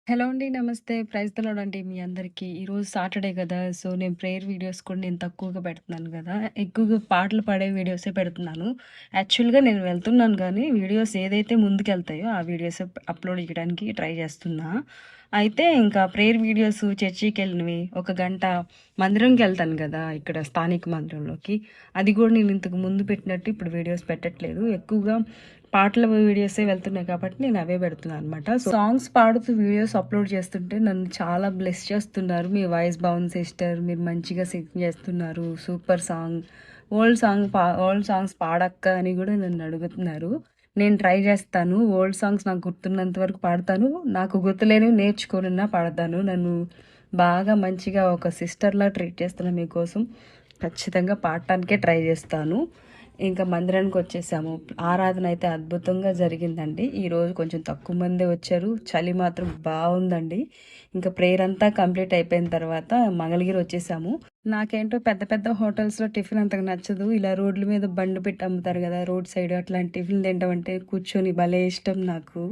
Hello అండి. నమస్తే. Praise the lord అండి మీ అందరికీ. ఈరోజు సాటర్డే గదా! సో, నేను ప్రేయర్ వీడియోస్ కూడా నేను తక్కువగా పెడుతున్నాను గదా! ఎక్కువగా పాటలు పాడే వీడియోసే పెడుతున్నాను. యాక్చువల్‌గా నేను వెళ్తున్నాను గానీ, వీడియోస్ ఏదైతే ముందుకెళ్తాయో ఆ వీడియోసే అప్‌లోడ్ చేయడానికి ట్రై చేస్తున్నా. అయితే ఇంకా ప్రేయర్ వీడియోస్ చర్చికెళ్ళినవి, ఒక గంట మందిరంకెళ్తాను గదా! ఇక్కడ స్థానిక మందిరంలోకి. అది గూడా నేను ఇంతకు ముందు పెట్టినట్టు ఇప్పుడు వీడియోస్ పెట్టట్లేదు. ఎక్కువగా పాటల వీడియోసే వెళ్తున్నాయి కాబట్టి నేను అవే పెడుతున్నాను అనమాట. సాంగ్స్ పాడుతూ వీడియోస్ అప్లోడ్ చేస్తుంటే నన్ను చాలా బ్లెస్ చేస్తున్నారు. మీ వాయిస్ బాగుంది సిస్టర్. మీరు మంచిగా సింగ్ చేస్తున్నారు. Super song. ఓల్డ్ సాంగ్స్ పాడక్క అని కూడా నన్ను అడుగుతున్నారు. నేను ట్రై చేస్తాను. ఓల్డ్ సాంగ్స్ నాకు గుర్తున్నంత వరకు పాడతాను. నాకు గుర్తులేనివి నేర్చుకొనున్నా పాడతాను. నన్ను బాగా మంచిగా ఒక సిస్టర్‌లా ట్రీట్ చేస్తున్న మీకోసం ఖచ్చితంగా పాడటానికే ట్రై చేస్తాను. ఇంకా మందిరానికొచ్చేసాము. ఆరాధన అయితే అద్భుతంగా జరిగిందండి. ఈరోజు కొంచెం తక్కువ మందే వచ్చారు. చలి మాత్రం బావుందండి. ఇంకా ప్రేయర్ అంతా కంప్లీట్ అయిపోయిన తర్వాత మంగళగిరి వచ్చేసాము. నాకేంటో పెద్ద పెద్ద హోటల్స్‌లో టిఫిన్ అంతగా నచ్చదు. ఇలా రోడ్ల మీద బండి పెట్టి అమ్ముతారు గదా! రోడ్ సైడ్ అట్లాంటి టిఫిన్‌లు తింటం అంటే కూర్చొని భలే ఇష్టం నాకు.